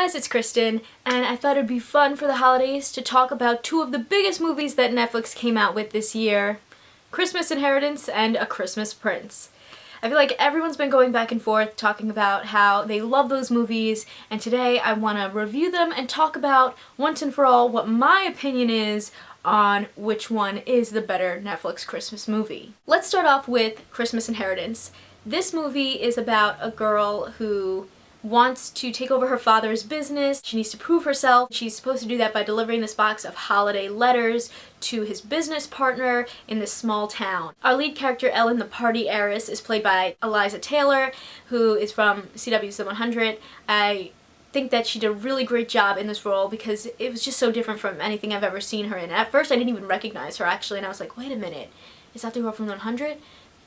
guys, it's Kristen, and I thought it'd be fun for the holidays to talk about two of the biggest movies that Netflix came out with this year, Christmas Inheritance and A Christmas Prince. I feel like everyone's been going back and forth talking about how they love those movies, and today I want to review them and talk about, once and for all, what my opinion is on which one is the better Netflix Christmas movie. Let's start off with Christmas Inheritance. This movie is about a girl who wants to take over her father's business. She needs to prove herself. She's supposed to do that by delivering this box of holiday letters to his business partner in this small town. Our lead character, Ellen, the party heiress, is played by Eliza Taylor, who is from CW's The 100. I think that she did a really great job in this role because it was just so different from anything I've ever seen her in. At first I didn't even recognize her actually, and I was like, wait a minute, is that the girl from The 100?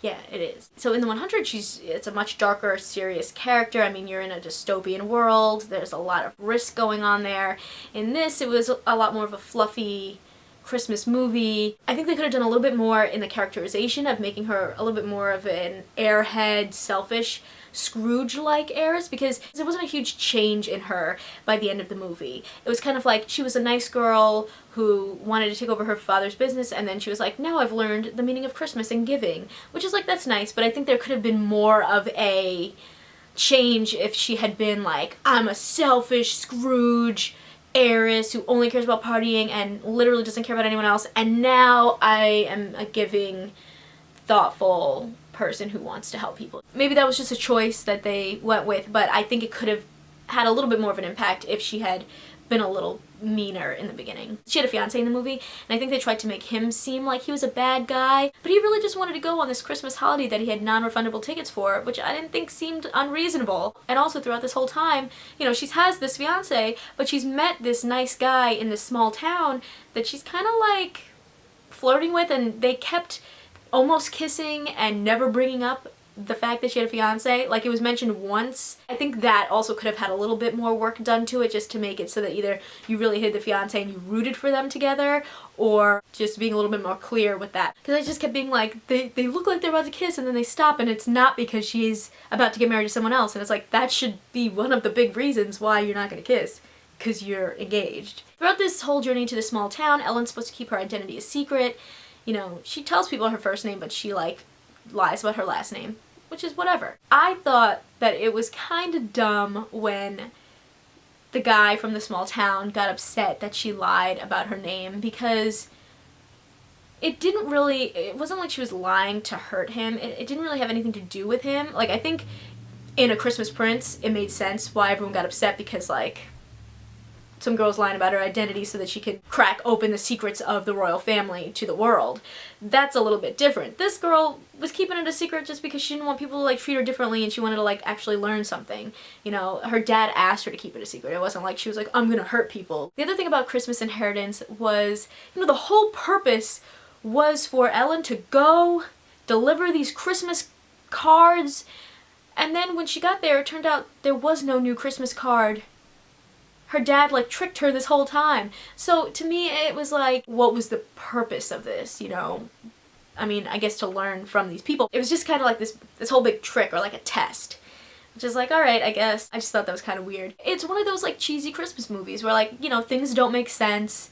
Yeah, it is. So in The 100, it's a much darker, serious character. I mean, you're in a dystopian world. There's a lot of risk going on there. In this, it was a lot more of a fluffy Christmas movie. I think they could have done a little bit more in the characterization of making her a little bit more of an airhead, selfish, Scrooge-like heiress, because there wasn't a huge change in her by the end of the movie. It was kind of like she was a nice girl who wanted to take over her father's business, and then she was like, now I've learned the meaning of Christmas and giving, which is like, that's nice, but I think there could have been more of a change if she had been like, I'm a selfish Scrooge heiress who only cares about partying and literally doesn't care about anyone else, and now I am a giving, thoughtful person who wants to help people. Maybe that was just a choice that they went with, but I think it could have had a little bit more of an impact if she had been a little meaner in the beginning. She had a fiance in the movie, and I think they tried to make him seem like he was a bad guy, but he really just wanted to go on this Christmas holiday that he had non-refundable tickets for, which I didn't think seemed unreasonable. And also throughout this whole time, you know, she has this fiance, but she's met this nice guy in this small town that she's kind of like flirting with, and they kept almost kissing and never bringing up the fact that she had a fiance. Like, it was mentioned once. I think that also could have had a little bit more work done to it, just to make it so that either you really hated the fiance and you rooted for them together, or just being a little bit more clear with that. Because I just kept being like, they look like they're about to kiss and then they stop, and it's not because she's about to get married to someone else. And it's like, that should be one of the big reasons why you're not going to kiss, because you're engaged. Throughout this whole journey to the small town, Ellen's supposed to keep her identity a secret. You know, she tells people her first name, but she, like, lies about her last name, which is whatever. I thought that it was kind of dumb when the guy from the small town got upset that she lied about her name, because it wasn't like she was lying to hurt him. It didn't really have anything to do with him. Like, I think in A Christmas Prince, it made sense why everyone got upset, because, like, some girl's lying about her identity so that she could crack open the secrets of the royal family to the world. That's a little bit different. This girl was keeping it a secret just because she didn't want people to, like, treat her differently, and she wanted to, like, actually learn something. You know, her dad asked her to keep it a secret. It wasn't like she was like, I'm gonna hurt people. The other thing about Christmas Inheritance was, you know, the whole purpose was for Ellen to go deliver these Christmas cards, and then when she got there, it turned out there was no new Christmas card. Her dad, like, tricked her this whole time. So to me, it was like, what was the purpose of this, you know? I mean, I guess to learn from these people. It was just kind of like this whole big trick, or like a test. Which is like, alright, I guess. I just thought that was kind of weird. It's one of those, like, cheesy Christmas movies where, like, you know, things don't make sense,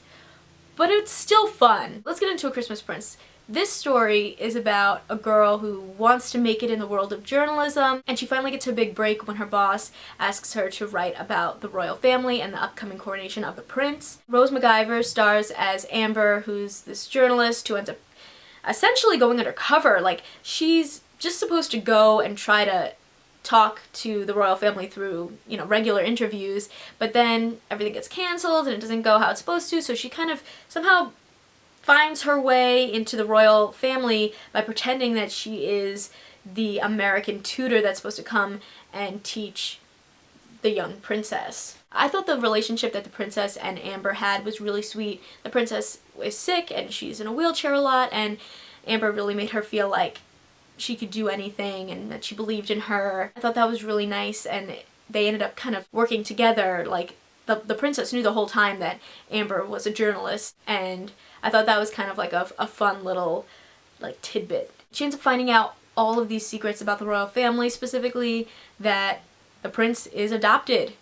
but it's still fun. Let's get into A Christmas Prince. This story is about a girl who wants to make it in the world of journalism, and she finally gets her big break when her boss asks her to write about the royal family and the upcoming coronation of the prince. Rose McIver stars as Amber, who's this journalist who ends up essentially going undercover. Like, she's just supposed to go and try to talk to the royal family through, you know, regular interviews, but then everything gets canceled and it doesn't go how it's supposed to, so she kind of somehow finds her way into the royal family by pretending that she is the American tutor that's supposed to come and teach the young princess. I thought the relationship that the princess and Amber had was really sweet. The princess is sick and she's in a wheelchair a lot, and Amber really made her feel like she could do anything and that she believed in her. I thought that was really nice, and they ended up kind of working together. Like, the princess knew the whole time that Amber was a journalist, and I thought that was kind of like a fun little, like, tidbit. She ends up finding out all of these secrets about the royal family, specifically that the prince is adopted,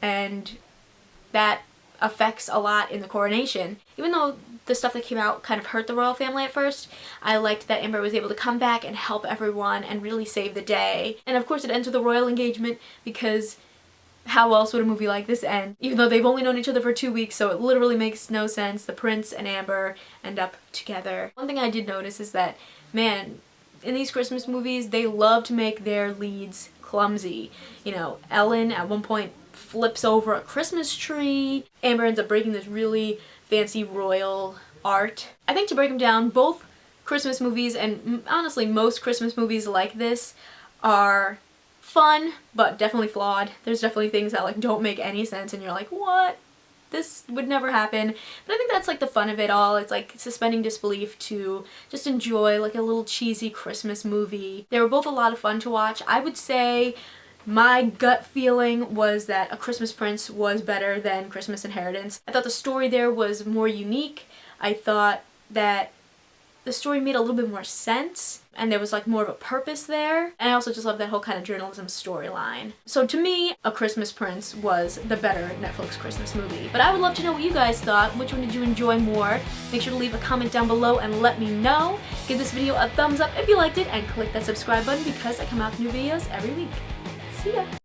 and that affects a lot in the coronation. Even though the stuff that came out kind of hurt the royal family at first, I liked that Amber was able to come back and help everyone and really save the day. And of course it ends with a royal engagement, because how else would a movie like this end? Even though they've only known each other for 2 weeks, so it literally makes no sense. The prince and Amber end up together. One thing I did notice is that, man, in these Christmas movies, they love to make their leads clumsy. You know, Ellen at one point flips over a Christmas tree. Amber ends up breaking this really fancy royal art. I think to break them down, both Christmas movies, and honestly most Christmas movies like this, are fun, but definitely flawed. There's definitely things that like don't make any sense and you're like, what? This would never happen. But I think that's like the fun of it all. It's like suspending disbelief to just enjoy like a little cheesy Christmas movie. They were both a lot of fun to watch. I would say my gut feeling was that A Christmas Prince was better than Christmas Inheritance. I thought the story there was more unique. I thought that the story made a little bit more sense and there was like more of a purpose there. And I also just love that whole kind of journalism storyline. So to me, A Christmas Prince was the better Netflix Christmas movie. But I would love to know what you guys thought. Which one did you enjoy more? Make sure to leave a comment down below and let me know. Give this video a thumbs up if you liked it and click that subscribe button because I come out with new videos every week. See ya!